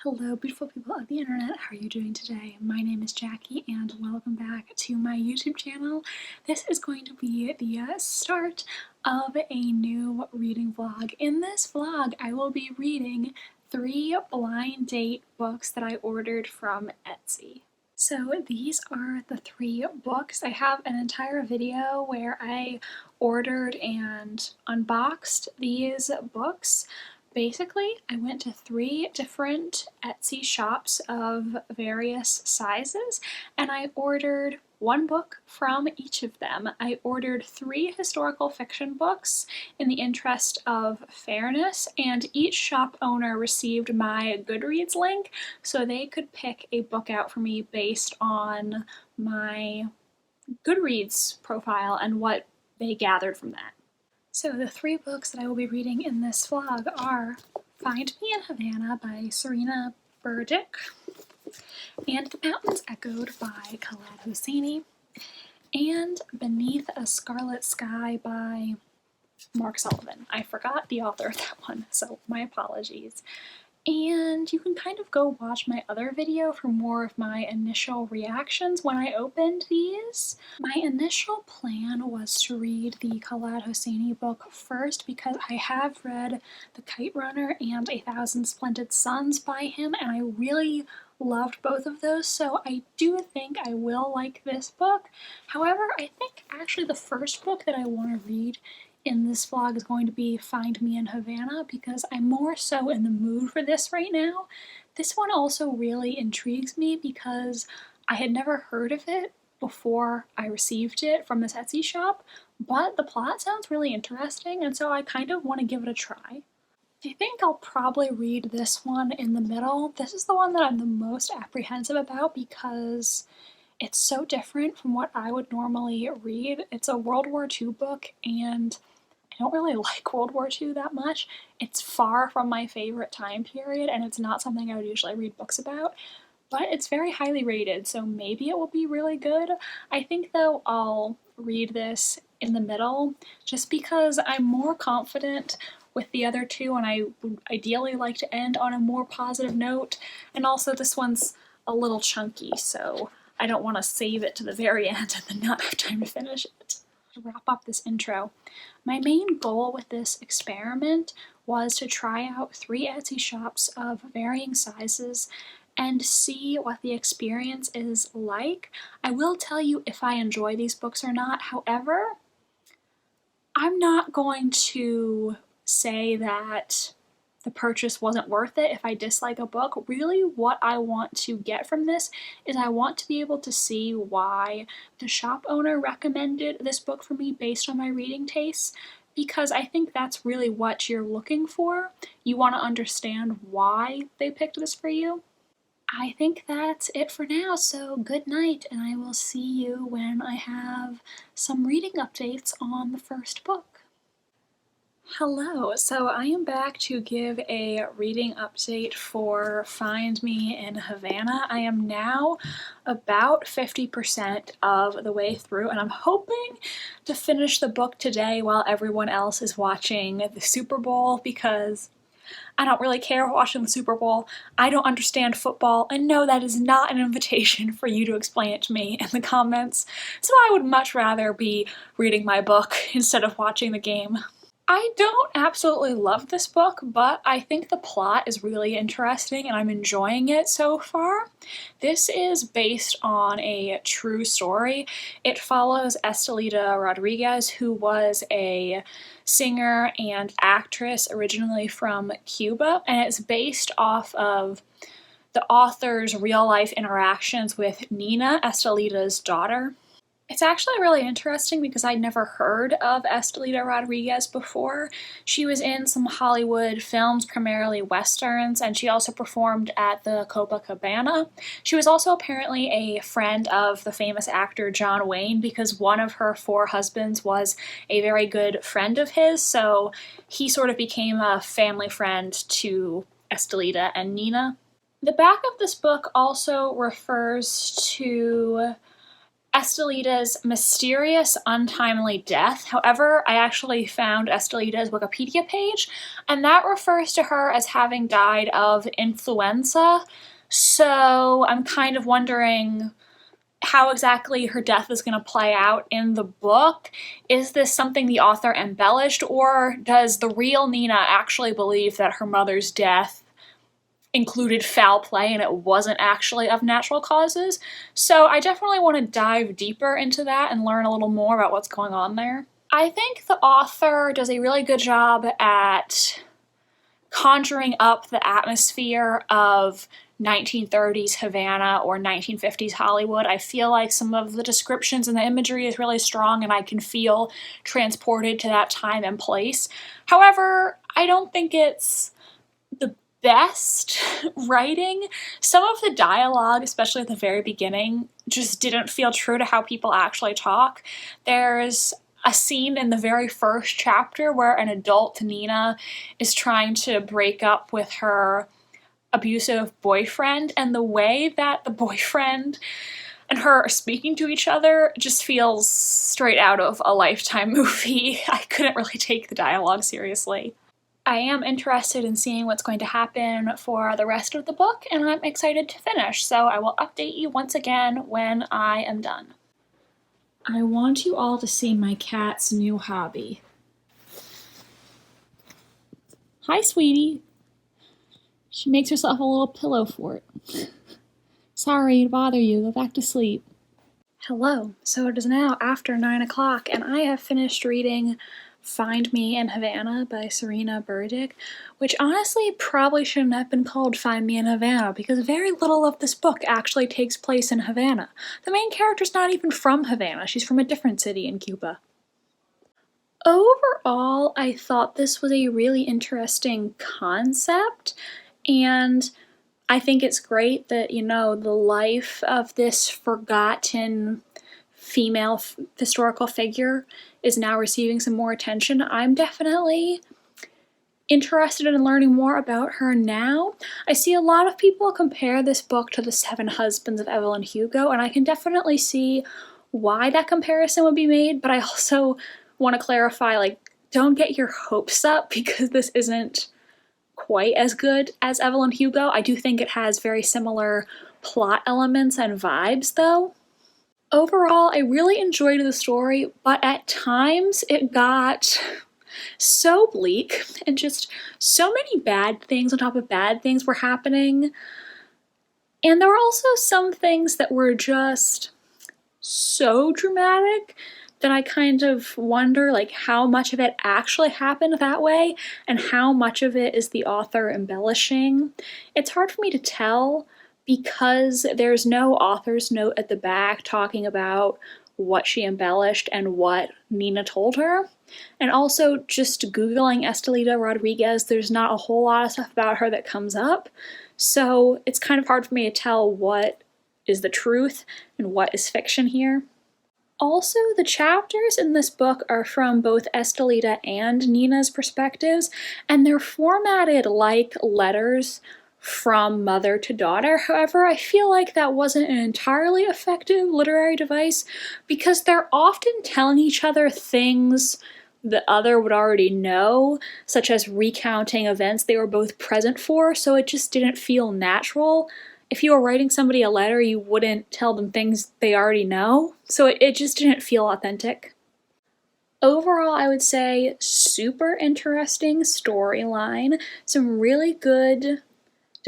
Hello, beautiful people of the internet. How are you doing today? My name is Jackie and welcome back to my YouTube channel. This is going to be the start of a new reading vlog. In this vlog, I will be reading 3 blind date books that I ordered from Etsy. So these are the 3 books. I have an entire video where I ordered and unboxed these books. Basically, I went to 3 different Etsy shops of various sizes, and I ordered 1 book from each of them. I ordered 3 historical fiction books in the interest of fairness, and each shop owner received my Goodreads link so they could pick a book out for me based on my Goodreads profile and what they gathered from that. So the 3 books that I will be reading in this vlog are Find Me in Havana by Serena Burdick, and The Mountains Echoed by Khaled Hosseini, and Beneath a Scarlet Sky by Mark Sullivan. I forgot the author of that one, so my apologies. And you can kind of go watch my other video for more of my initial reactions when I opened these. My initial plan was to read the Khaled Hosseini book first because I have read The Kite Runner and A Thousand Splendid Suns by him, and I really loved both of those, so I do think I will like this book. However, I think actually the first book that I want to read in this vlog is going to be Find Me in Havana because I'm more so in the mood for this right now. This one also really intrigues me because I had never heard of it before I received it from this Etsy shop, but the plot sounds really interesting, and so I kind of want to give it a try. I think I'll probably read this one in the middle. This is the one that I'm the most apprehensive about because it's so different from what I would normally read. It's a World War II book, and I don't really like World War II that much. It's far from my favorite time period, and it's not something I would usually read books about, but it's very highly rated, so maybe it will be really good. I think, though, I'll read this in the middle, just because I'm more confident with the other 2, and I would ideally like to end on a more positive note, and also this one's a little chunky, so I don't want to save it to the very end and then not have time to finish it. To wrap up this intro, my main goal with this experiment was to try out 3 Etsy shops of varying sizes and see what the experience is like. I will tell you if I enjoy these books or not. However, I'm not going to say that the purchase wasn't worth it if I dislike a book. Really, what I want to get from this is I want to be able to see why the shop owner recommended this book for me based on my reading tastes, because I think that's really what you're looking for. You want to understand why they picked this for you. I think that's it for now, so good night, and I will see you when I have some reading updates on the first book. Hello, so I am back to give a reading update for Find Me in Havana. I am now about 50% of the way through, and I'm hoping to finish the book today while everyone else is watching the Super Bowl, because I don't really care watching the Super Bowl. I don't understand football, and no, that is not an invitation for you to explain it to me in the comments, so I would much rather be reading my book instead of watching the game. I don't absolutely love this book, but I think the plot is really interesting and I'm enjoying it so far. This is based on a true story. It follows Estelita Rodriguez, who was a singer and actress originally from Cuba, and it's based off of the author's real-life interactions with Nina, Estelita's daughter. It's actually really interesting because I'd never heard of Estelita Rodriguez before. She was in some Hollywood films, primarily westerns, and she also performed at the Copacabana. She was also apparently a friend of the famous actor John Wayne because one of her 4 husbands was a very good friend of his, so he sort of became a family friend to Estelita and Nina. The back of this book also refers to Estelida's mysterious, untimely death. However, I actually found Estelida's Wikipedia page, and that refers to her as having died of influenza. So I'm kind of wondering how exactly her death is going to play out in the book. Is this something the author embellished, or does the real Nina actually believe that her mother's death included foul play and it wasn't actually of natural causes? So I definitely want to dive deeper into that and learn a little more about what's going on there. I think the author does a really good job at conjuring up the atmosphere of 1930s Havana or 1950s Hollywood. I feel like some of the descriptions and the imagery is really strong and I can feel transported to that time and place. However, I don't think it's the best writing. Some of the dialogue, especially at the very beginning, just didn't feel true to how people actually talk. There's a scene in the very first chapter where an adult Nina is trying to break up with her abusive boyfriend, and the way that the boyfriend and her are speaking to each other just feels straight out of a Lifetime movie. I couldn't really take the dialogue seriously. I am interested in seeing what's going to happen for the rest of the book, and I'm excited to finish, so I will update you once again when I am done. I want you all to see my cat's new hobby. Hi, sweetie. She makes herself a little pillow fort. Sorry to bother you, go back to sleep. Hello, so it is now after 9 o'clock and I have finished reading Find Me in Havana by Serena Burdick, which honestly probably shouldn't have been called Find Me in Havana because very little of this book actually takes place in Havana. The main character's not even from Havana, she's from a different city in Cuba. Overall, I thought this was a really interesting concept, and I think it's great that, you know, the life of this forgotten female historical figure is now receiving some more attention. I'm definitely interested in learning more about her now. I see a lot of people compare this book to The Seven Husbands of Evelyn Hugo, and I can definitely see why that comparison would be made, but I also want to clarify, like, don't get your hopes up because this isn't quite as good as Evelyn Hugo. I do think it has very similar plot elements and vibes, though. Overall, I really enjoyed the story, but at times it got so bleak and just so many bad things on top of bad things were happening. And there were also some things that were just so dramatic that I kind of wonder, like, how much of it actually happened that way and how much of it is the author embellishing. It's hard for me to tell because there's no author's note at the back talking about what she embellished and what Nina told her. And also, just Googling Estelita Rodriguez, there's not a whole lot of stuff about her that comes up. So it's kind of hard for me to tell what is the truth and what is fiction here. Also, the chapters in this book are from both Estelita and Nina's perspectives, and they're formatted like letters from mother to daughter. However, I feel like that wasn't an entirely effective literary device because they're often telling each other things the other would already know, such as recounting events they were both present for, so it just didn't feel natural. If you were writing somebody a letter, you wouldn't tell them things they already know, so it just didn't feel authentic. Overall, I would say super interesting storyline, some really good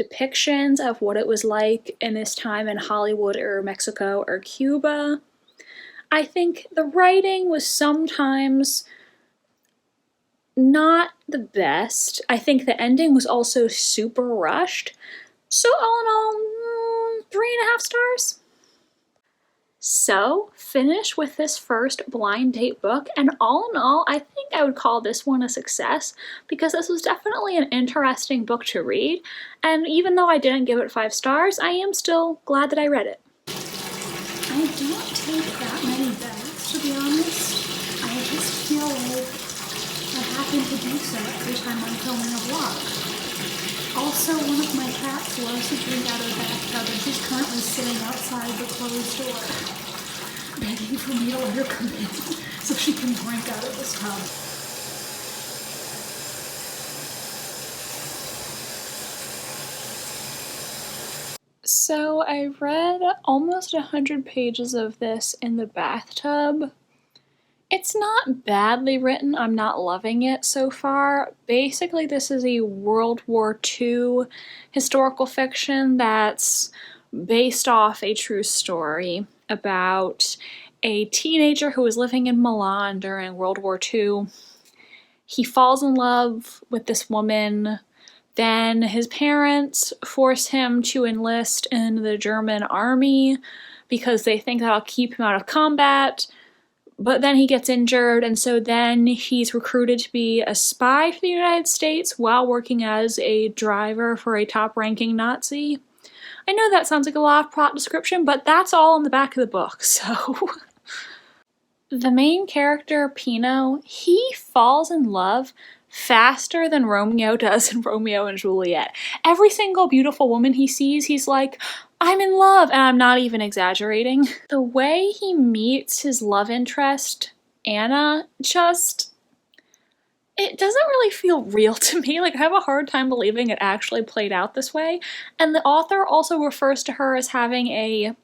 depictions of what it was like in this time in Hollywood or Mexico or Cuba. I think the writing was sometimes not the best. I think the ending was also super rushed. So all in all, 3.5 stars. So, finish with this first blind date book, and all in all, I think I would call this one a success because this was definitely an interesting book to read, and even though I didn't give it 5 stars, I am still glad that I read it. I don't take that many bets, to be honest. I just feel like I happen to do so every time I'm filming a vlog. Also, one of my cats loves to drink out of the bathtub and she's currently sitting outside the closed door. begging for me to let her come in so she can drink out of this tub. So I read almost 100 pages of this in the bathtub. It's not badly written, I'm not loving it so far. Basically, this is a World War II historical fiction that's based off a true story about a teenager who was living in Milan during World War II. He falls in love with this woman. Then his parents force him to enlist in the German army because they think that'll keep him out of combat. But then he gets injured, and so then he's recruited to be a spy for the United States while working as a driver for a top-ranking Nazi. I know that sounds like a lot of plot description, but that's all in the back of the book, so... The main character, Pino, he falls in love faster than Romeo does in Romeo and Juliet. Every single beautiful woman he sees, he's like, I'm in love, and I'm not even exaggerating. The way he meets his love interest, Anna, it doesn't really feel real to me. Like, I have a hard time believing it actually played out this way. And the author also refers to her as having a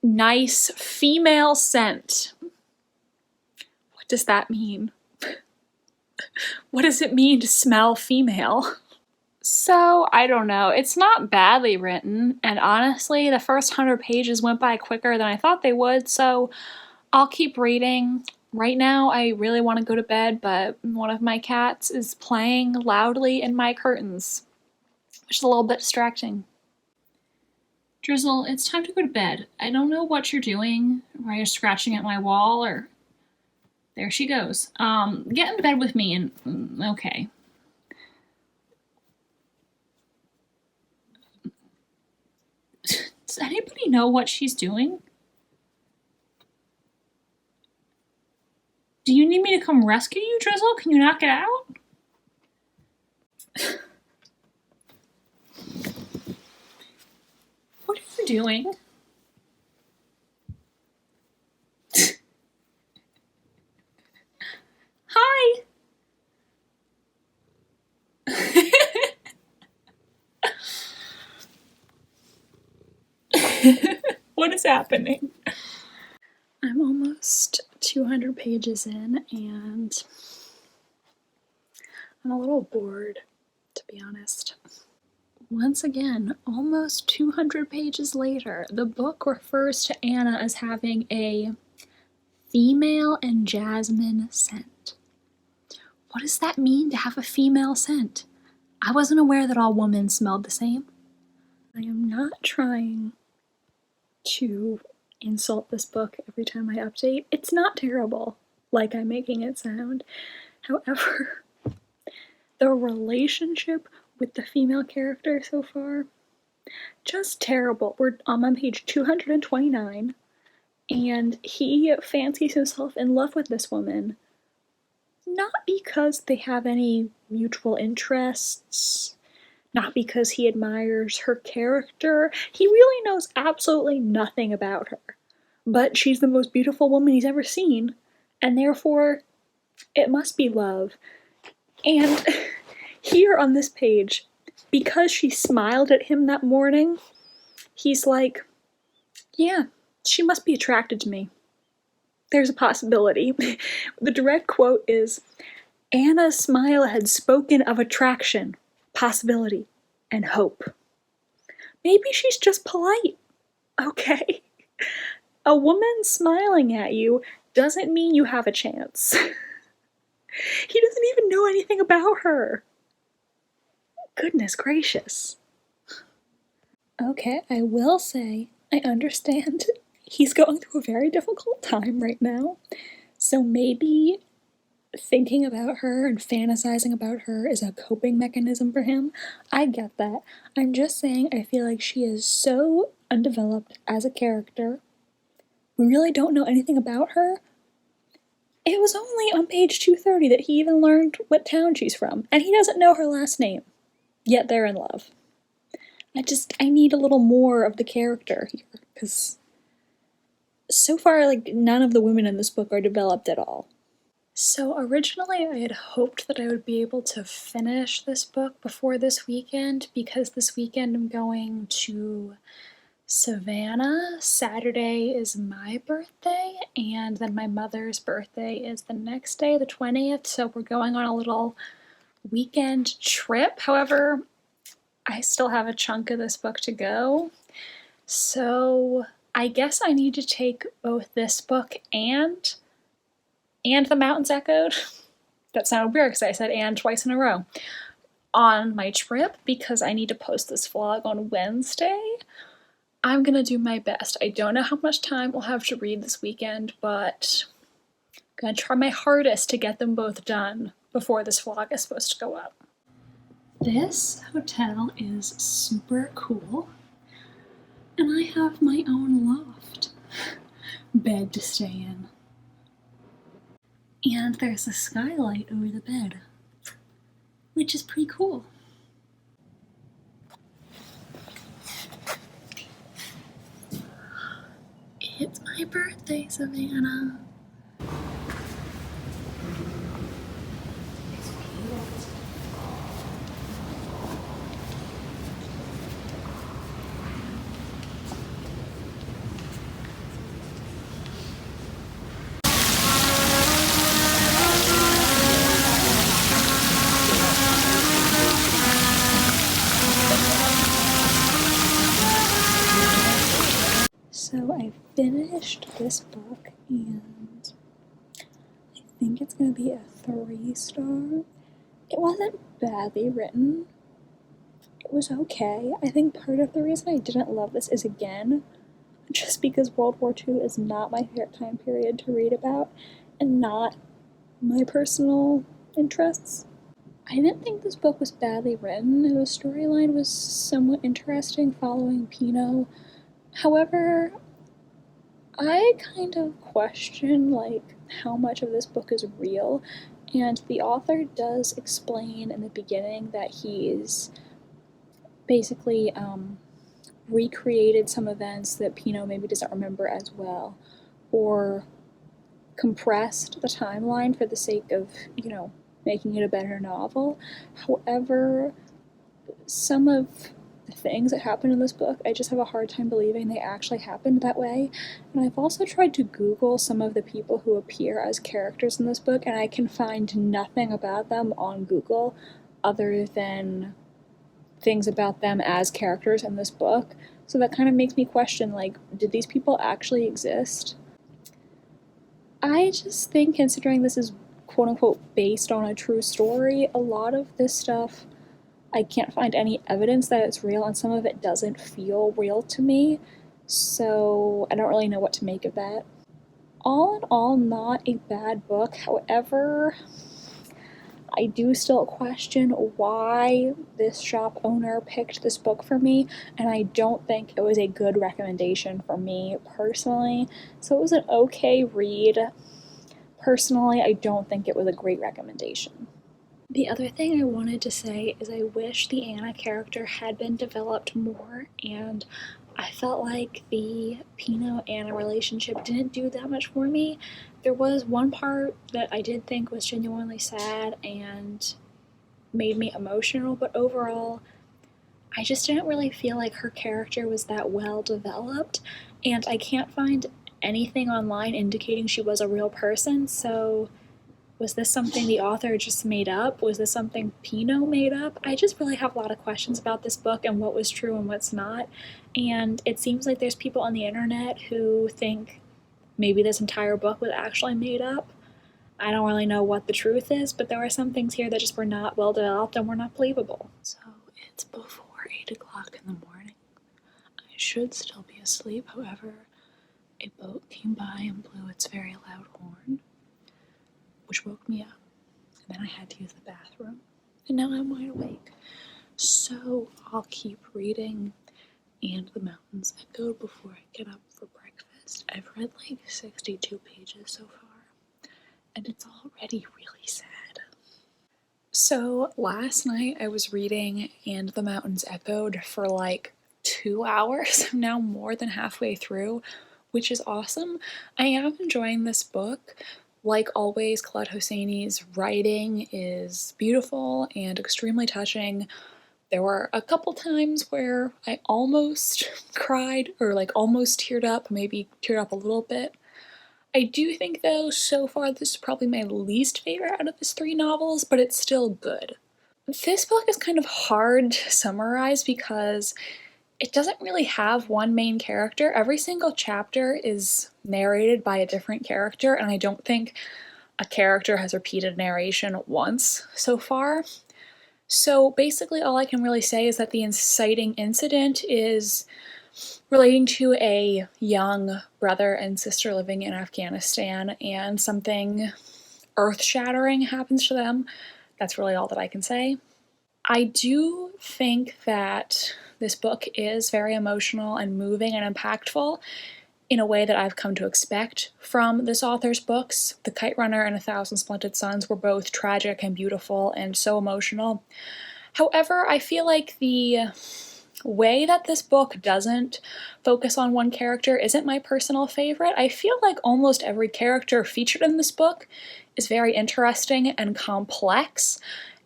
nice female scent. What does that mean? What does it mean to smell female? So, I don't know. It's not badly written, and honestly, the first 100 pages went by quicker than I thought they would, so I'll keep reading. Right now, I really want to go to bed, but one of my cats is playing loudly in my curtains, which is a little bit distracting. Drizzle, it's time to go to bed. I don't know what you're doing. Why you're scratching at my wall, or... There she goes. Get in bed with me and... okay. Does anybody know what she's doing? Do you need me to come rescue you, Drizzle? Can you not get out? What are you doing? Hi! What is happening? I'm almost 200 pages in, and I'm a little bored, to be honest. Once again, almost 200 pages later, the book refers to Anna as having a female and jasmine scent. What does that mean to have a female scent? I wasn't aware that all women smelled the same. I am not trying to insult this book every time I update. It's not terrible, like I'm making it sound. However, the relationship with the female character so far, just terrible. We're on page 229, and he fancies himself in love with this woman. Not because they have any mutual interests, not because he admires her character. He really knows absolutely nothing about her. But she's the most beautiful woman he's ever seen, and therefore, it must be love. And here on this page, because she smiled at him that morning, he's like, yeah, she must be attracted to me. There's a possibility. The direct quote is, Anna's smile had spoken of attraction, possibility, and hope. Maybe she's just polite, okay? A woman smiling at you doesn't mean you have a chance. He doesn't even know anything about her. Goodness gracious. Okay, I will say, I understand he's going through a very difficult time right now, so maybe thinking about her and fantasizing about her is a coping mechanism for him. I get that. I'm just saying I feel like she is so undeveloped as a character. We really don't know anything about her. It was only on page 230 that he even learned what town she's from, and he doesn't know her last name. Yet they're in love. I need a little more of the character here, because So far, like, none of the women in this book are developed at all. So originally I had hoped that I would be able to finish this book before this weekend, because this weekend I'm going to Savannah. Saturday is my birthday, and then my mother's birthday is the next day, the 20th, so we're going on a little weekend trip. However, I still have a chunk of this book to go, so I guess I need to take both this book and The Mountains Echoed. That sounded weird because I said and twice in a row. On my trip, because I need to post this vlog on Wednesday. I'm gonna do my best. I don't know how much time we'll have to read this weekend, but I'm gonna try my hardest to get them both done before this vlog is supposed to go up. This hotel is super cool, and I have my own loft bed to stay in. And there's a skylight over the bed, which is pretty cool. It's my birthday, Savannah. So I finished this book, and I think it's going to be a 3-star. It wasn't badly written. It was okay. I think part of the reason I didn't love this is, again, just because World War II is not my favorite time period to read about, and not my personal interests. I didn't think this book was badly written. The storyline was somewhat interesting, following Pinot. However, I kind of question, like, how much of this book is real, and the author does explain in the beginning that he's basically recreated some events that Pinot maybe doesn't remember as well, or compressed the timeline for the sake of, making it a better novel. However, some of the things that happen in this book, I just have a hard time believing they actually happened that way. And I've also tried to Google some of the people who appear as characters in this book, and I can find nothing about them on Google other than things about them as characters in this book. So that kind of makes me question, like, did these people actually exist? I just think, considering this is quote-unquote based on a true story, a lot of this stuff, I can't find any evidence that it's real, and some of it doesn't feel real to me, so I don't really know what to make of that. All in all, not a bad book. However, I do still question why this shop owner picked this book for me, and I don't think it was a good recommendation for me personally. So it was an okay read. Personally, I don't think it was a great recommendation. The other thing I wanted to say is I wish the Anna character had been developed more, and I felt like the Pinot-Anna relationship didn't do that much for me. There was one part that I did think was genuinely sad and made me emotional, but overall, I just didn't really feel like her character was that well developed, and I can't find anything online indicating she was a real person, so was this something the author just made up? Was this something Pinot made up? I just really have a lot of questions about this book and what was true and what's not, and it seems like there's people on the internet who think maybe this entire book was actually made up. I don't really know what the truth is, but there are some things here that just were not well developed and were not believable. So it's before 8 o'clock in the morning. I should still be asleep, however, a boat came by and blew its very loud horn, which woke me up. And then I had to use the bathroom, and now I'm wide awake. So I'll keep reading And the Mountains Echoed before I get up for breakfast. I've read like 62 pages so far, and it's already really sad. So last night I was reading And the Mountains Echoed for like 2 hours. I'm now more than halfway through, which is awesome. I am enjoying this book. Like always, Claude Hosseini's writing is beautiful and extremely touching. There were a couple times where I almost cried or like almost teared up, maybe teared up a little bit. I do think though, so far this is probably my least favorite out of his 3 novels, but it's still good. This book is kind of hard to summarize because it doesn't really have one main character. Every single chapter is narrated by a different character, and I don't think a character has repeated narration once so far. So basically all I can really say is that the inciting incident is relating to a young brother and sister living in Afghanistan, and something earth-shattering happens to them. That's really all that I can say. I do think that this book is very emotional and moving and impactful in a way that I've come to expect from this author's books. The Kite Runner and A Thousand Splendid Suns were both tragic and beautiful and so emotional. However, I feel like the way that this book doesn't focus on one character isn't my personal favorite. I feel like almost every character featured in this book is very interesting and complex,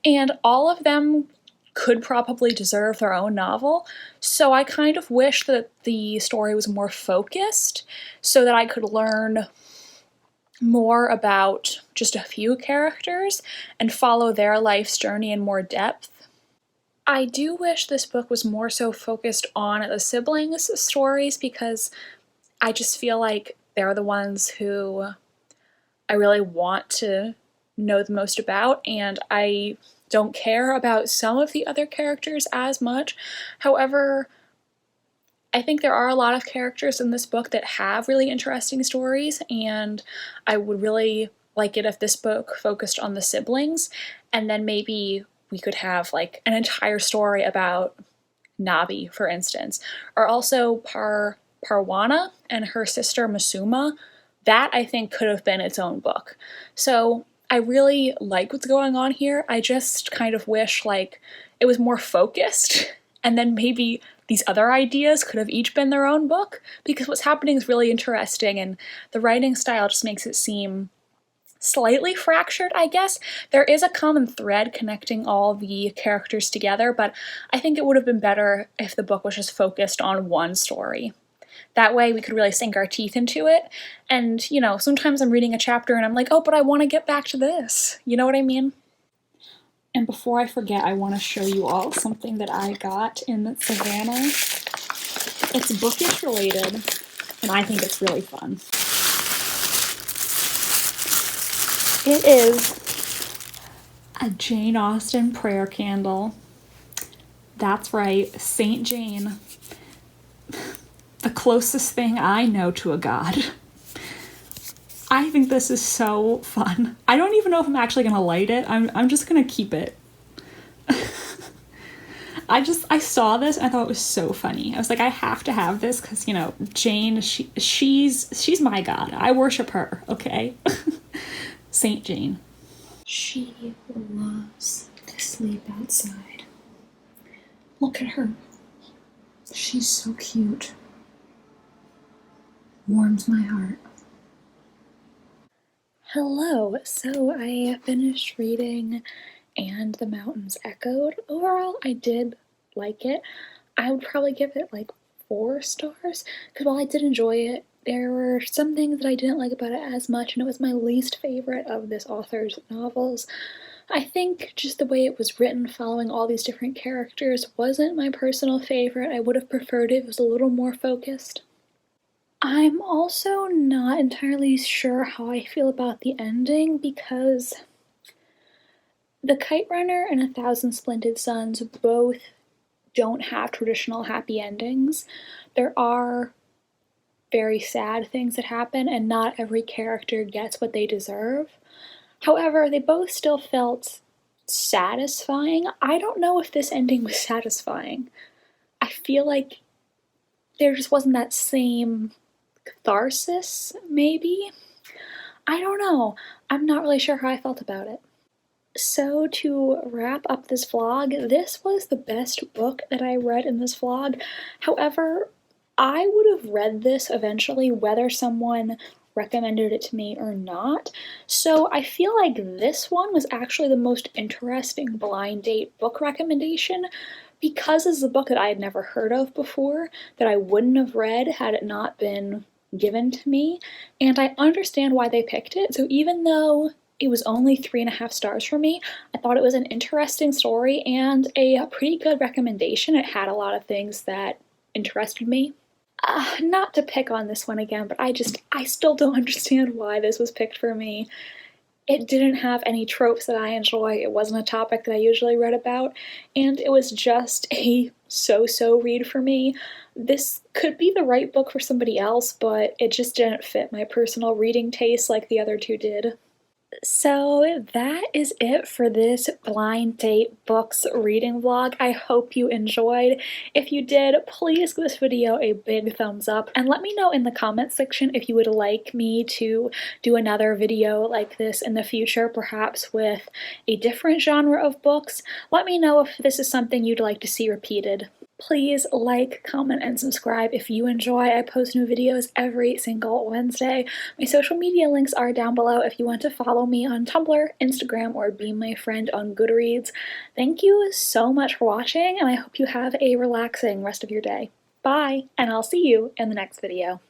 and all of them could probably deserve their own novel. So I kind of wish that the story was more focused so that I could learn more about just a few characters and follow their life's journey in more depth. I do wish this book was more so focused on the siblings' stories, because I just feel like they're the ones who I really want to know the most about, and I don't care about some of the other characters as much. However, I think there are a lot of characters in this book that have really interesting stories, and I would really like it if this book focused on the siblings, and then maybe we could have like an entire story about Nabi, for instance, or also Parwana and her sister Masuma. That I think could have been its own book. So I really like what's going on here. I just kind of wish like it was more focused, and then maybe these other ideas could have each been their own book, because what's happening is really interesting, and the writing style just makes it seem slightly fractured, I guess. There is a common thread connecting all the characters together, but I think it would have been better if the book was just focused on one story. That way we could really sink our teeth into it. And, you know, sometimes I'm reading a chapter and I'm like, oh, but I want to get back to this. You know what I mean? And before I forget, I want to show you all something that I got in Savannah. It's bookish related, and I think it's really fun. It is a Jane Austen prayer candle. That's right, Saint Jane. The closest thing I know to a god. I think this is so fun. I don't even know if I'm actually gonna light it. I'm just gonna keep it. I saw this and I thought it was so funny. I was like, I have to have this because, you know, Jane, she's my god. I worship her, okay? Saint Jane. She loves to sleep outside. Look at her. She's so cute. Warms my heart. Hello, so I finished reading And the Mountains Echoed. Overall, I did like it. I would probably give it like 4 stars, because while I did enjoy it, there were some things that I didn't like about it as much, and it was my least favorite of this author's novels. I think just the way it was written, following all these different characters, wasn't my personal favorite. I would have preferred it if it was a little more focused. I'm also not entirely sure how I feel about the ending, because The Kite Runner and A Thousand Splendid Suns both don't have traditional happy endings. There are very sad things that happen, and not every character gets what they deserve. However, they both still felt satisfying. I don't know if this ending was satisfying. I feel like there just wasn't that same catharsis, maybe? I don't know. I'm not really sure how I felt about it. So to wrap up this vlog, this was the best book that I read in this vlog. However, I would have read this eventually whether someone recommended it to me or not. So I feel like this one was actually the most interesting blind date book recommendation because it's a book that I had never heard of before, that I wouldn't have read had it not been given to me. And I understand why they picked it. So even though it was only 3.5 stars for me, I thought it was an interesting story and a pretty good recommendation. It had a lot of things that interested me. Not to pick on this one again, but I still don't understand why this was picked for me. It didn't have any tropes that I enjoy, it wasn't a topic that I usually read about, and it was just a so-so read for me. This could be the right book for somebody else, but it just didn't fit my personal reading taste like the other two did. So that is it for this blind date books reading vlog. I hope you enjoyed. If you did, please give this video a big thumbs up and let me know in the comments section if you would like me to do another video like this in the future, perhaps with a different genre of books. Let me know if this is something you'd like to see repeated. Please like, comment, and subscribe if you enjoy. I post new videos every single Wednesday. My social media links are down below if you want to follow me on Tumblr, Instagram, or be my friend on Goodreads. Thank you so much for watching, and I hope you have a relaxing rest of your day. Bye, and I'll see you in the next video.